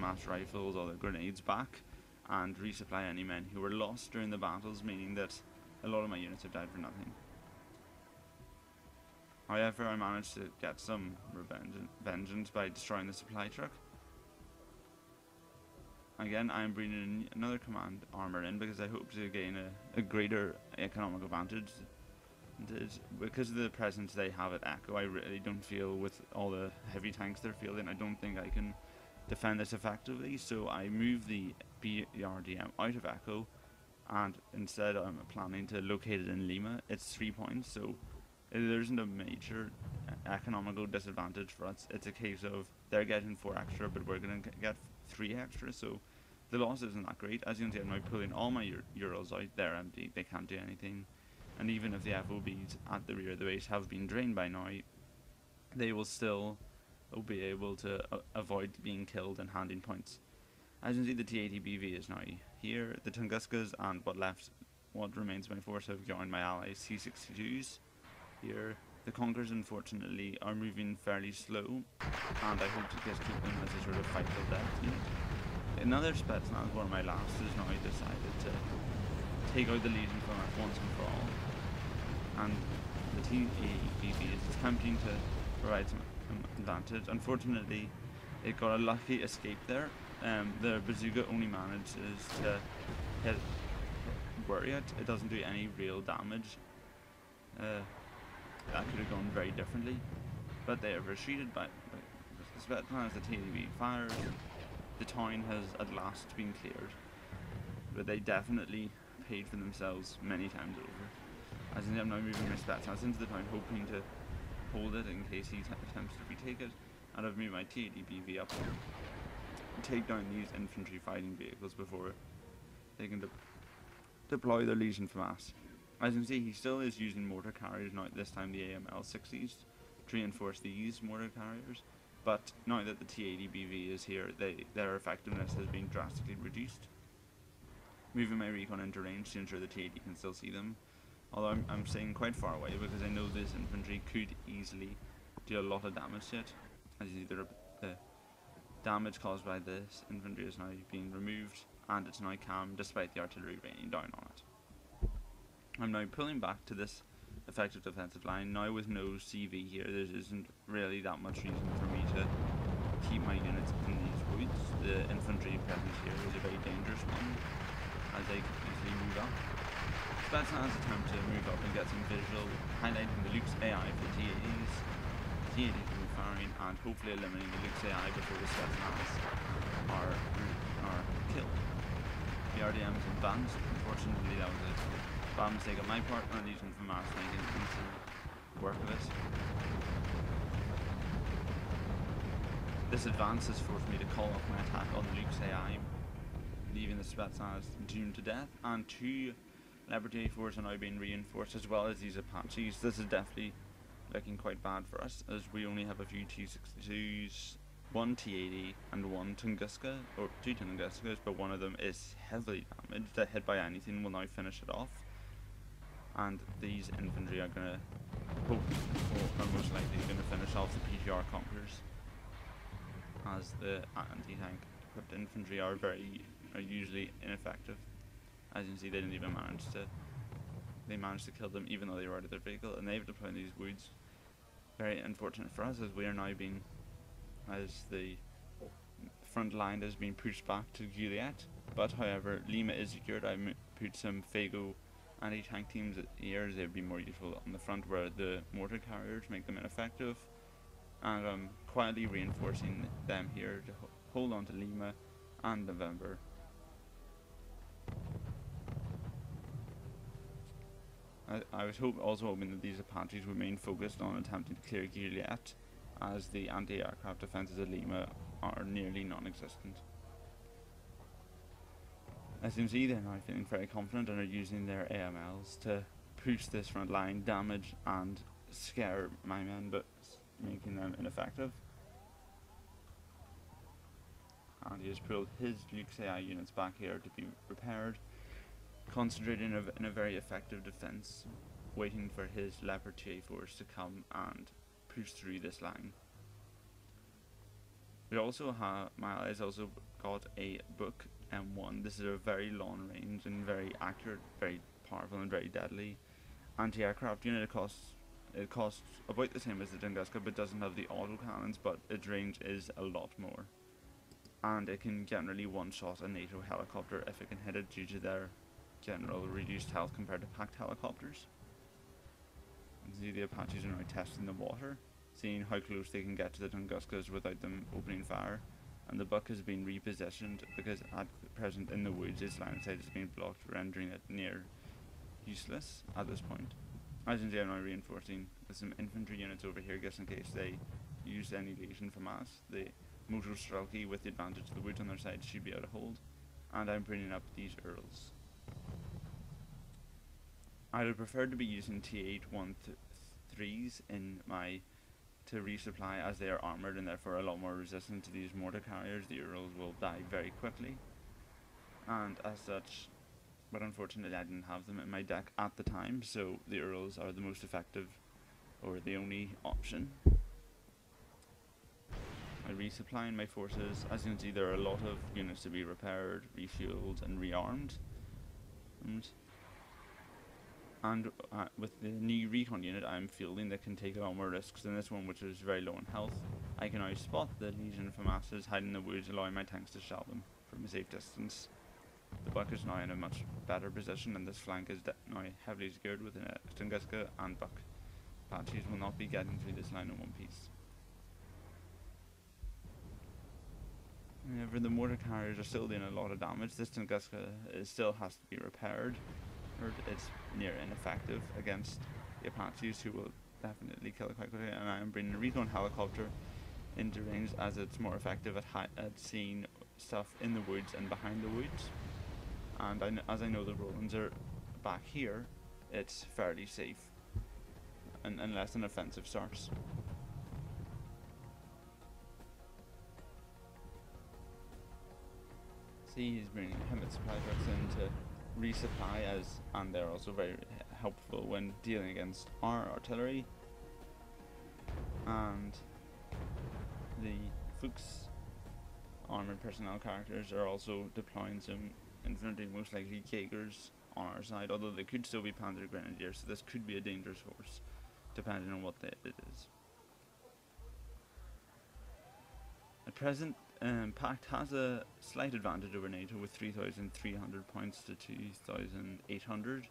mass rifles or the grenades back and resupply any men who were lost during the battles, meaning that a lot of my units have died for nothing. However, I managed to get some vengeance by destroying the supply truck. Again, I am bringing another command armor in because I hope to gain a greater economic advantage. Because of the presence they have at Echo, I really don't feel, with all the heavy tanks they're fielding, I don't think I can defend this effectively, so I move the BRDM out of Echo, and instead I'm planning to locate it in Lima. It's 3 points, so there isn't a major economical disadvantage for us. It's a case of they're getting 4 extra, but we're going to get 3 extra, so the loss isn't that great. As you can see, I'm now pulling all my Euros out. They're empty, they can't do anything. And even if the FOBs at the rear of the base have been drained by now, they will still be able to avoid being killed and handing points. As you can see, the T80BV is now here. The Tunguskas and what remains of my force have joined my allies C62s here. The Conkers, unfortunately, are moving fairly slow, and I hope to just keep them as a sort of fight till death unit. Another Spetsnaz, one of my last, has now decided to take out the Legion from us once and for all, and the T80BV is attempting to provide some advantage. Unfortunately, it got a lucky escape there. The bazooka only manages to hit Warrior. It doesn't do any real damage. That could have gone very differently, but they have retreated by the Spetsnaz. The TDB fires. The town has at last been cleared, but they definitely paid for themselves many times over. As I'm now moving my Spetsnaz into the town, hoping to hold it in case he attempts to retake it, and I've moved my T80BV up to take down these infantry fighting vehicles before they can deploy their Legion FAMAS. As you can see, he still is using mortar carriers, now this time the AML-60s, to reinforce these mortar carriers, but now that the T80BV is here, their effectiveness has been drastically reduced. Moving my recon into range to ensure the T80 can still see them, although I'm staying quite far away because I know this infantry could easily do a lot of damage to it. As you see, the damage caused by this infantry is now being removed, and it's now calm despite the artillery raining down on it. I'm now pulling back to this effective defensive line. Now with no CV here, there isn't really that much reason for me to keep my units in these woods. The infantry presence here is a very dangerous one, as they can easily move up. Spetsnaz attempt to move up and get some visual, highlighting the Luke's AI for T80s. T80s will be firing and hopefully eliminating the Luke's AI before the Spetsnaz are killed. The RDM is advanced. Unfortunately, that was a bad mistake on my part, and Legion FAMAS making instant work of it. This advance has forced me to call off my attack on Luke's AI, leaving the Spetsnaz doomed to death, and 2 Liberty A4s are now being reinforced, as well as these Apaches. This is definitely looking quite bad for us, as we only have a few T62s, 1 T80 and 1 Tunguska, or 2 Tunguskas, but one of them is heavily damaged. A hit by anything will now finish it off, and these infantry are going to are most likely going to finish off the PTR Conquerors, as the anti-tank equipped infantry are usually ineffective. As you can see, they didn't even managed to kill them even though they were out of their vehicle, and they've deployed these woods. Very unfortunate for us, as we are now being, as the front line has been pushed back to Juliet. But however, Lima is secured. I put some Fago anti-tank teams here, as they'd be more useful on the front where the mortar carriers make them ineffective, and I'm quietly reinforcing them here to hold on to Lima and November. I was also hoping that these Apaches would remain focused on attempting to clear Juliet, as the anti-aircraft defences at Lima are nearly non-existent. As you can see, they're now feeling very confident and are using their AMLs to push this front line, damage and scare my men, but making them ineffective. And he has pulled his Luke's AI units back here to be repaired, concentrating in a very effective defense, waiting for his Leopard 2A4s to come and push through this line. We also have, my allies also got a Book M1. This is a very long range and very accurate, very powerful and very deadly anti-aircraft unit. It costs about the same as the Tunguska, but doesn't have the auto cannons, but its range is a lot more. And it can generally one-shot a NATO helicopter if it can hit it due to their general reduced health compared to packed helicopters. You can see the Apaches are now testing the water, seeing how close they can get to the Tunguskas without them opening fire. And the Buck has been repositioned because at present in the woods its line of sight has been blocked, rendering it near useless at this point. As you can see, I'm now reinforcing with some infantry units over here just in case they use any legion from us. The Moto Strelki with the advantage of the woods on their side should be able to hold. And I'm bringing up these Earls. I would prefer to be using T813s in my to resupply, as they are armoured and therefore a lot more resistant to these mortar carriers. The Earls will die very quickly, and as such, but unfortunately I didn't have them in my deck at the time, so the Earls are the most effective, or the only option. I resupplying my forces. As you can see, there are a lot of units to be repaired, refueled and rearmed. And with the new recon unit I'm fielding that can take a lot more risks than this one, which is very low in health, I can now spot the Legion FAMASs hiding in the woods, allowing my tanks to shell them from a safe distance. The Buck is now in a much better position, and this flank is now heavily secured with a Tunguska and Buck. Apaches will not be getting through this line in one piece. However, the mortar carriers are still doing a lot of damage. This Tunguska still has to be repaired. It's near ineffective against the Apaches, who will definitely kill it quite quickly, and I am bringing a recon helicopter into range as it's more effective at seeing stuff in the woods and behind the woods. And as I know the Rolands are back here, it's fairly safe unless an offensive starts. See, he's bringing Hemet supply trucks in to resupply, and they're also very helpful when dealing against our artillery. And the Fuchs armoured personnel characters are also deploying some infantry, most likely Jaegers, on our side, although they could still be Panzer Grenadiers, so this could be a dangerous horse depending on what it is. At present, Pact has a slight advantage over NATO with 3,300 points to 2,800,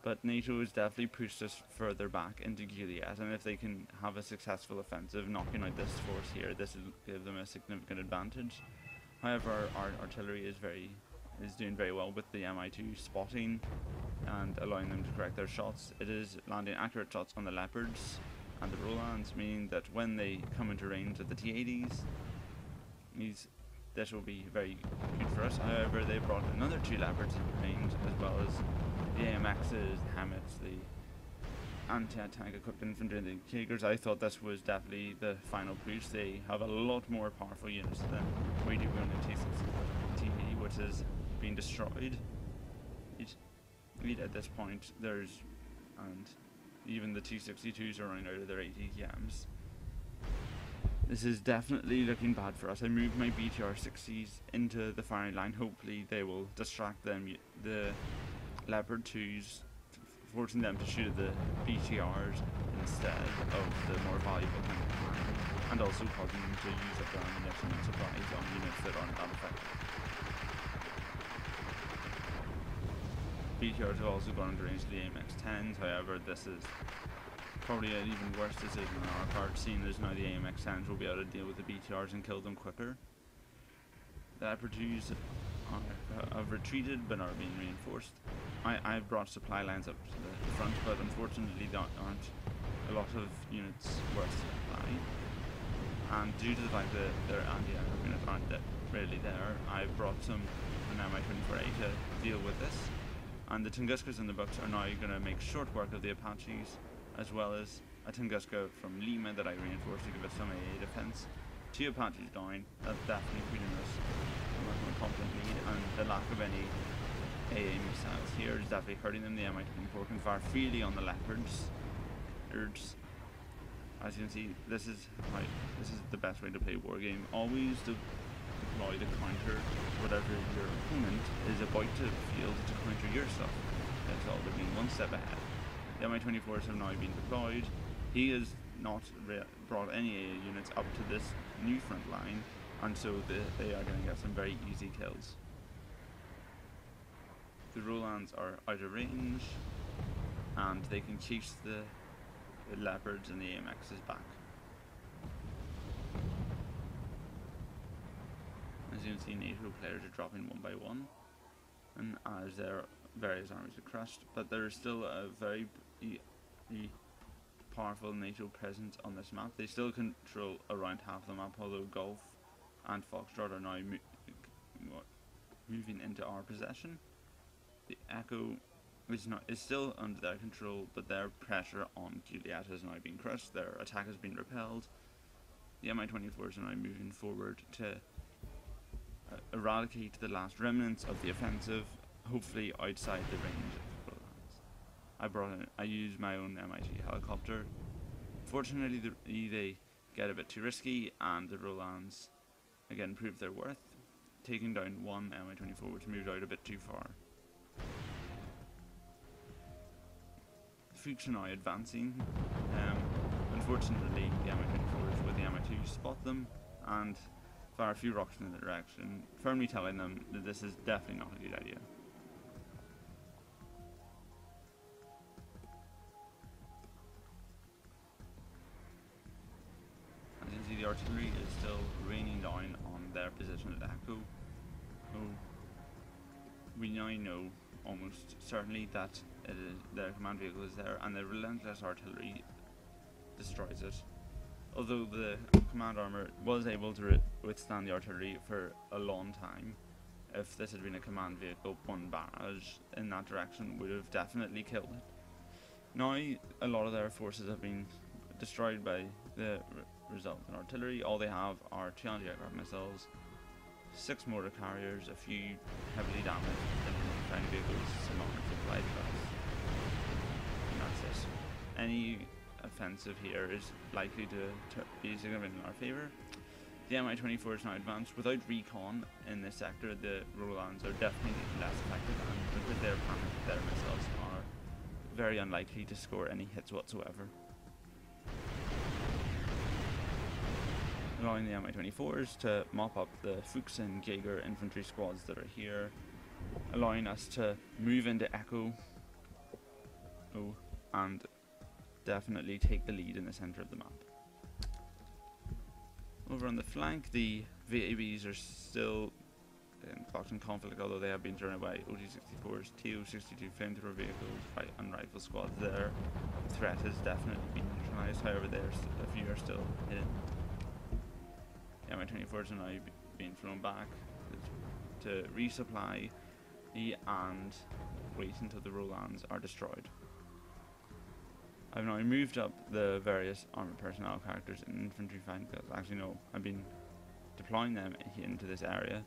but NATO has definitely pushed us further back into Gilead, and if they can have a successful offensive knocking out this force here, this will give them a significant advantage. However, our artillery is doing very well with the Mi2 spotting and allowing them to correct their shots. It is landing accurate shots on the Leopards and the Rolands, meaning that when they come into range of the T80s, this will be very good for us. However, they brought another 2 Leopards into range, as well as the AMXs, the Hamets, the anti-tank equipped infantry, and the Jaegers. I thought this was definitely the final push. They have a lot more powerful units than we do on the T80, which is being destroyed. At this point, and even the T62s are running out of their ATKMs. This is definitely looking bad for us. I moved my BTR-60s into the firing line. Hopefully they will distract them, the Leopard 2s, forcing them to shoot at the BTRs instead of the more valuable tank, and also causing them to use up their ammunition and supplies on units that aren't that effective. BTRs have also gone into range to the AMX-10s, however this is probably an even worse decision on our part, seeing as now the AMX-10s will be able to deal with the BTRs and kill them quicker. The Leopard 2s have retreated but are being reinforced. I've brought supply lines up to the front, but unfortunately there aren't a lot of units worth supplying. And due to the fact that their anti-aircraft units aren't really there, I've brought some an Mi-24A to deal with this. And the Tunguskas and the Bucks are now going to make short work of the Apaches, as well as a Tunguska from Lima that I reinforced to give us some AA defense. 2 Apaches down, that's definitely putting us in a competent lead, and the lack of any AA missiles here is definitely hurting them. The Mi-24 can fire freely on the Leopards. as you can see, this is the best way to play Wargame. Always deploy the counter whatever your opponent is about to field to counter your stuff. That's all, they're being one step ahead. The Mi-24s have now been deployed. He has not brought any AA units up to this new front line, and so they are going to get some very easy kills. The Rolands are out of range, and they can chase the Leopards and the AMXs back. As you can see, NATO players are dropping one by one, and as their various armies are crushed, but there is still a very powerful NATO presence on this map. They still control around half the map, although Golf and Foxtrot are now moving into our possession. The Echo is still under their control, but their pressure on Juliet has now been crushed. Their attack has been repelled. The Mi-24s are now moving forward to eradicate the last remnants of the offensive, hopefully outside the range of Rolands. I used my own MiG helicopter. Fortunately, they get a bit too risky, and the Rolands again prove their worth, taking down one Mi-24 which moved out a bit too far. The Fuchs are now advancing. Unfortunately, the Mi-24s with the Mi-2 spot them and fire a few rockets in the direction, firmly telling them that this is definitely not a good idea. As you can see, the artillery is still raining down on their position at Echo. We now know almost certainly that their command vehicle is there, and the relentless artillery destroys it. Although the command armor was able to withstand the artillery for a long time, if this had been a command vehicle, one barrage in that direction would have definitely killed it. Now, a lot of their forces have been destroyed by the resultant artillery. All they have are 2 anti-aircraft missiles, 6 mortar carriers, a few heavily damaged fighting vehicles, some armored supply trucks, and that's it. Any offensive here is likely to be significant in our favour. The Mi-24 is now advanced. Without recon in this sector, the Rolands are definitely less effective, and with their missiles are very unlikely to score any hits whatsoever, allowing the Mi-24s to mop up the Fuchs and Jaeger infantry squads that are here, allowing us to move into Echo and definitely take the lead in the centre of the map. Over on the flank, the VABs are still in boxing conflict, although they have been surrounded by OT-64s, TO-62 flamethrower vehicles, and rifle squads there. The threat has definitely been neutralised, however a few are still hidden. The Mi-24s are now being flown back to resupply and wait until the Rolands are destroyed. I've now moved up the various armoured personnel characters in infantry fighting fields. Actually no, I've been deploying them into this area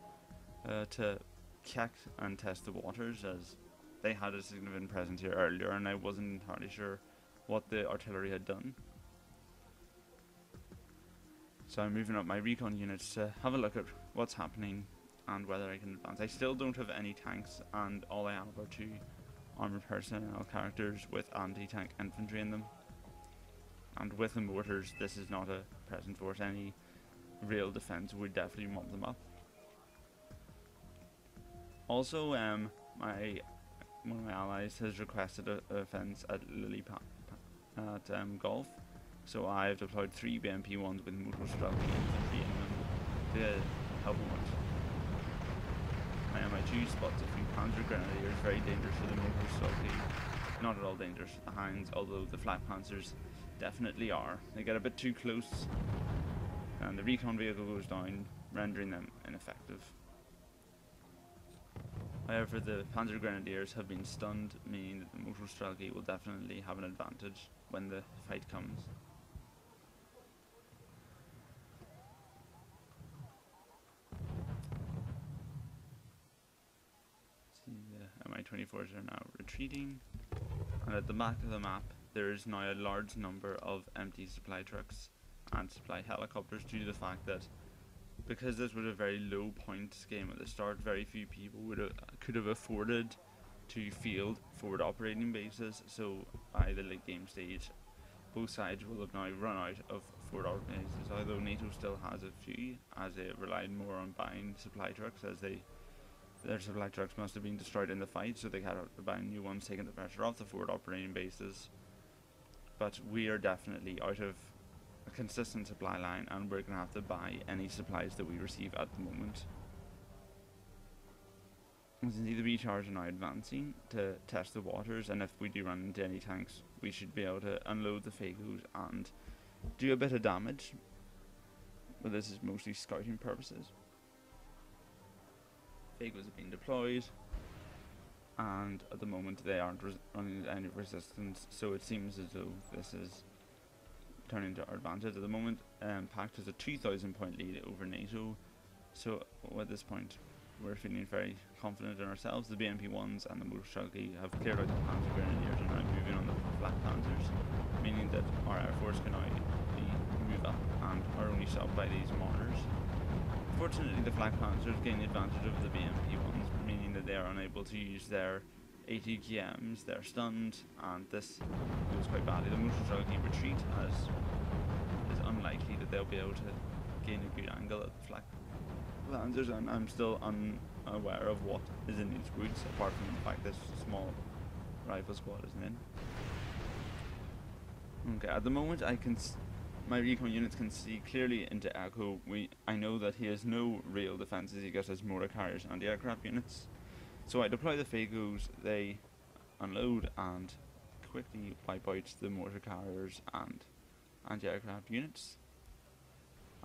to check and test the waters, as they had a significant presence here earlier and I wasn't entirely sure what the artillery had done. So I'm moving up my recon units to have a look at what's happening and whether I can advance. I still don't have any tanks, and all I have are 2 armoured personnel characters with anti-tank infantry in them. And with the mortars, this is not a present force. Any real defence would definitely mop them up. Also, one of my allies has requested a fence at Golf, so I've deployed 3 BMP-1s with motor-struck infantry in them to help them out. My Mi-2 spots a few Panzer Grenadiers, very dangerous for the motor-struck, not at all dangerous for the Hinds, although the Flak Panzers definitely are. They get a bit too close and the recon vehicle goes down, rendering them ineffective. However, the Panzer Grenadiers have been stunned, meaning that the Motorstrelke will definitely have an advantage when the fight comes. See, the Mi-24s are now retreating, and at the back of the map there is now a large number of empty supply trucks and supply helicopters due to the fact that because this was a very low points game at the start, very few people could have afforded to field forward operating bases. So by the late game stage, both sides will have now run out of forward operating bases, although NATO still has a few, as they relied more on buying supply trucks, as their supply trucks must have been destroyed in the fight, so they had to buy new ones, taking the pressure off the forward operating bases. But we are definitely out of a consistent supply line, and we're going to have to buy any supplies that we receive at the moment. As you can see, the recharge are now advancing to test the waters, and if we do run into any tanks, we should be able to unload the Fagos and do a bit of damage. But this is mostly scouting purposes. Fagos have been deployed, and at the moment they aren't running into any resistance, so it seems as though this is turning to our advantage. At the moment, Pact has a 2,000 point lead over NATO, so at this point we're feeling very confident in ourselves. The BMP-1s and the Motorstrelki have cleared out the Panzer Grenadiers and are now moving on the Black Panthers, meaning that our Air Force can now move up and are only stopped by these mortars. Fortunately, the Black Panthers gain the advantage over the BMP-1s, meaning that they are unable to use their ATGMs, they're stunned, and this goes quite badly. The Motorstrelki retreat, as it is unlikely that they'll be able to gain a good angle at the Black Panthers, and I'm still unaware of what is in these routes, apart from the fact this small rifle squad isn't in. Okay, at the moment my recon units can see clearly into Echo. I know that he has no real defences, he just has mortar carriers and anti-aircraft units. So I deploy the Fagos, they unload and quickly wipe out the mortar carriers and anti-aircraft units.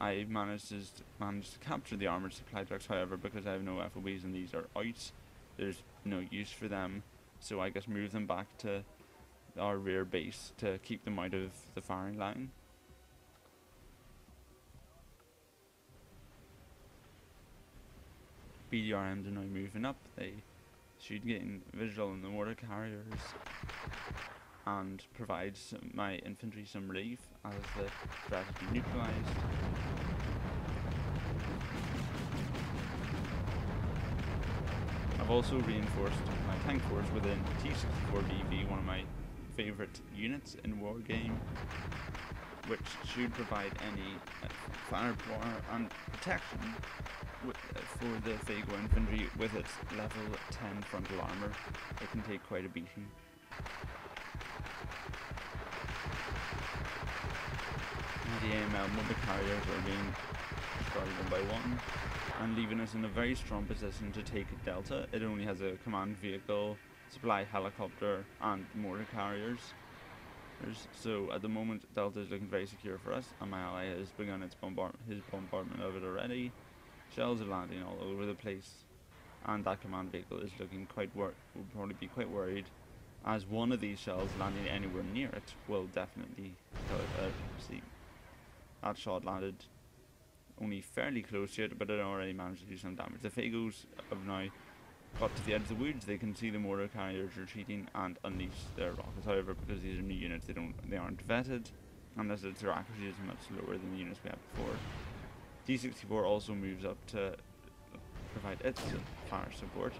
I managed to capture the armoured supply trucks, however, because I have no FOBs and these are out, there's no use for them, so I just move them back to our rear base to keep them out of the firing line. BDRMs are now moving up, they should gain visual on the mortar carriers and provide my infantry some relief as the threat has been neutralised. I've also reinforced my tank force within T64BV, one of my favourite units in Wargame, which should provide any firepower and protection for the Fago infantry. With its level 10 frontal armour, it can take quite a beating. The AML mortar carriers are being destroyed one by one, and leaving us in a very strong position to take Delta. It only has a command vehicle, supply helicopter, and mortar carriers. So at the moment, Delta is looking very secure for us, and my ally has begun his bombardment of it already. Shells are landing all over the place, and that command vehicle is looking will probably be quite worried, as one of these shells landing anywhere near it will definitely kill it. See, that shot landed only fairly close to it, but it already managed to do some damage. The Fagos have now got to the edge of the woods. They can see the mortar carriers retreating and unleash their rockets. However, because these are new units, they aren't vetted, and their accuracy is much lower than the units we had before. D64 also moves up to provide its fire support.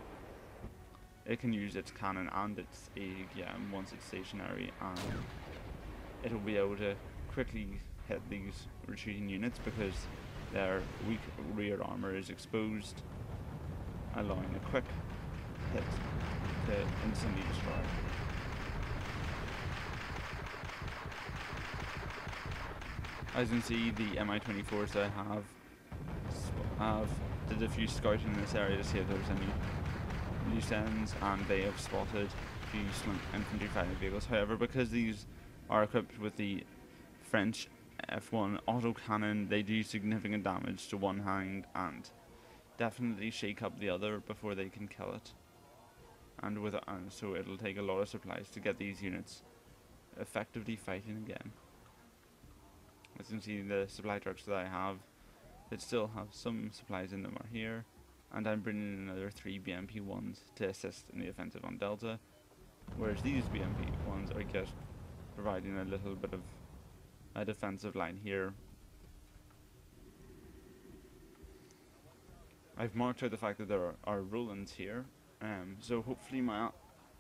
It can use its cannon and its AGM once it's stationary, and it'll be able to quickly hit these retreating units because their weak rear armour is exposed, allowing a quick hit to instantly destroy. As you can see, the Mi-24s that I have did a few scouting in this area to see if there's any loose ends, and they have spotted a few infantry fighting vehicles. However, because these are equipped with the French F1 autocannon, they do significant damage to one hand and definitely shake up the other before they can kill it. And so it'll take a lot of supplies to get these units effectively fighting again. As you can see, the supply trucks that I have, that still have some supplies in them, are here, and I'm bringing in another 3 BMP-1s to assist in the offensive on Delta, whereas these BMP-1s are just providing a little bit of a defensive line here. I've marked out the fact that there are Rolands here, so hopefully my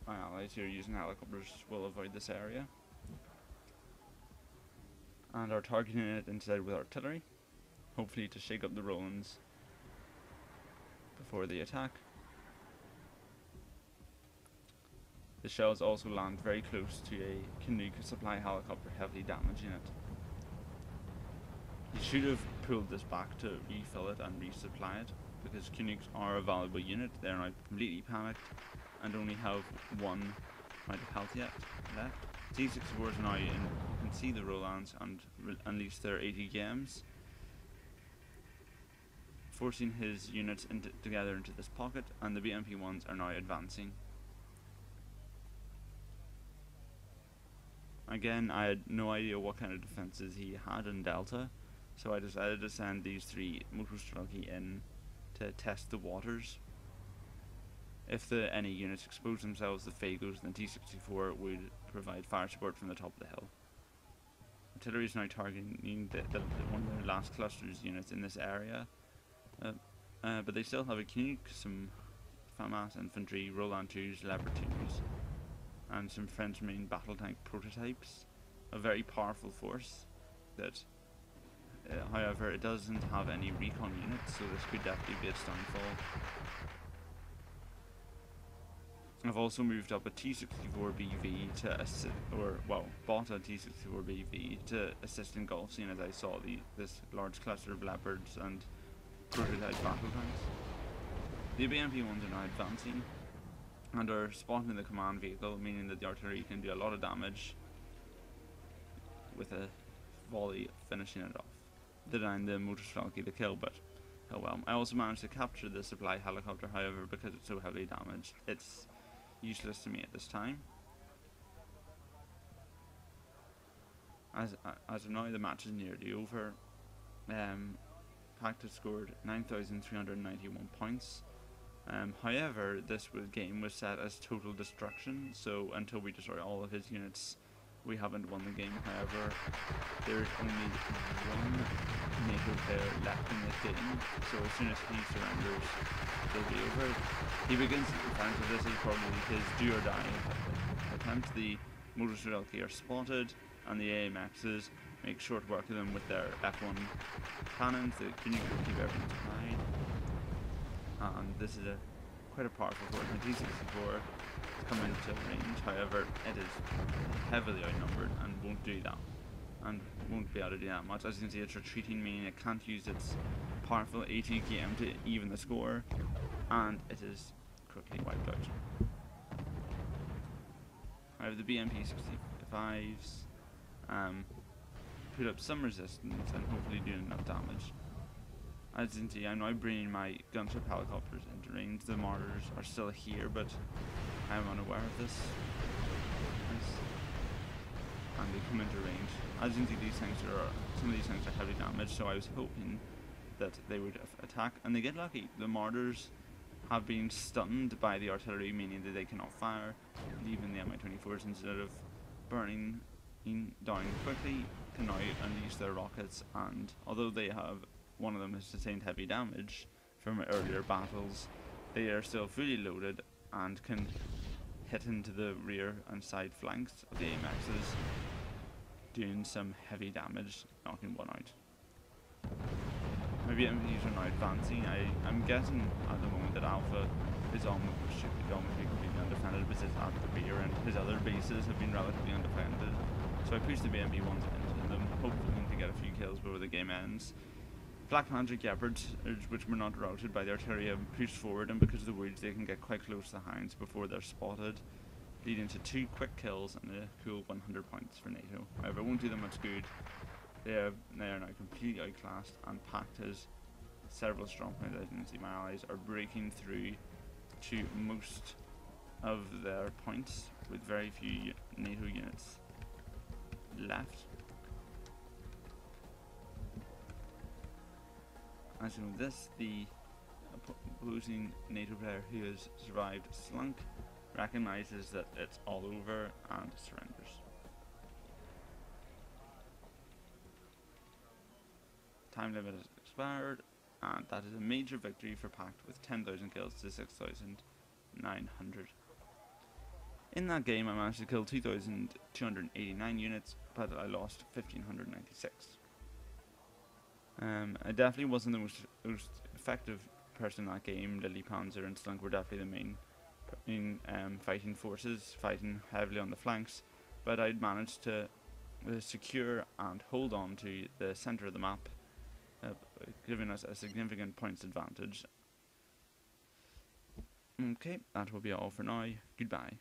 allies here using helicopters will avoid this area and are targeting it instead with artillery, hopefully to shake up the Rolands before they attack. The shells also land very close to a Canuck supply helicopter, heavily damaging it. He should have pulled this back to refill it and resupply it, because Canucks are a valuable unit. They're now completely panicked and only have one point of health yet left. T-64s now in, you can see the Rolands and unleash their 80 games, forcing his units together into this pocket, and the BMP ones are now advancing. Again, I had no idea what kind of defences he had in Delta, so I decided to send these 3 Motostrelki in to test the waters. If any units expose themselves, the Fagos and the T-64 would provide fire support from the top of the hill. Artillery is now targeting one of their last clusters units in this area, but they still have a Canuck, some FAMAS infantry, Roland 2s, Leopard 2s, and some French main battle tank prototypes. A very powerful force that, however, it doesn't have any recon units, so this could definitely be its downfall. I've also moved up a T-64BV to assist, bought a T-64BV to assist in Gulf, seeing as I saw this large cluster of Leopards and prototype battle tanks. The BMP ones are now advancing and are spotting the command vehicle, meaning that the artillery can do a lot of damage with a volley finishing it off, denying the Motostrelki the kill, but oh well. I also managed to capture the supply helicopter, however, because it's so heavily damaged, it's useless to me at this time. As of now, the match is nearly over. Pact has scored 9,391 points. However, this game was set as total destruction, so until we destroy all of his units, we haven't won the game. However, there's only one NATO player left in this game, so as soon as he surrenders, it'll be over. He begins the defense of this is probably his do or die attempt. The Motostrelki are spotted, and the AMXs make short work of them with their F1 cannons. The Canuck will keep everything supplied. And this is quite a powerful force. The T-64 is coming into range, however, it is heavily outnumbered and won't do that. And won't be able to do that much. As you can see, it's retreating, meaning it can't use its powerful AT game to even the score, and it is quickly wiped out. However, the BMP 65s put up some resistance and hopefully doing enough damage. As you can see, I'm now bringing my gunship helicopters into range. The mortars are still here, but I'm unaware of this. And they come into range. As you can see, some of these tanks are heavily damaged, so I was hoping that they would attack, and they get lucky. The mortars have been stunned by the artillery, meaning that they cannot fire, leaving the Mi-24s, instead of burning down quickly, can now unleash their rockets, and although one of them has sustained heavy damage from earlier battles, they are still fully loaded and can hit into the rear and side flanks of the AMXs, doing some heavy damage, knocking one out. My BMPs are now advancing. I'm guessing at the moment that Alpha should almost be completely undefended, because it's at the rear and his other bases have been relatively undefended. So I push the BMP ones into them, hoping to get a few kills before the game ends. Black Panther Gephards, which were not routed by the artillery, have pushed forward, and because of the woods they can get quite close to the hounds before they're spotted, leading to 2 quick kills and a cool 100 points for NATO. However, it won't do them much good. They are now completely outclassed, and Pact has several strong points. As you can see, my allies are breaking through to most of their points, with very few NATO units left. As you know, the opposing NATO player who has survived Slunk recognises that it's all over and surrenders. time limit has expired, and that is a major victory for Pact with 10,000 kills to 6,900. In that game I managed to kill 2,289 units, but I lost 1,596. I definitely wasn't the most effective person in that game. Lily Panzer and Slunk were definitely the main fighting forces, fighting heavily on the flanks, but I'd managed to secure and hold on to the centre of the map, giving us a significant points advantage. Okay, that will be all for now. Goodbye.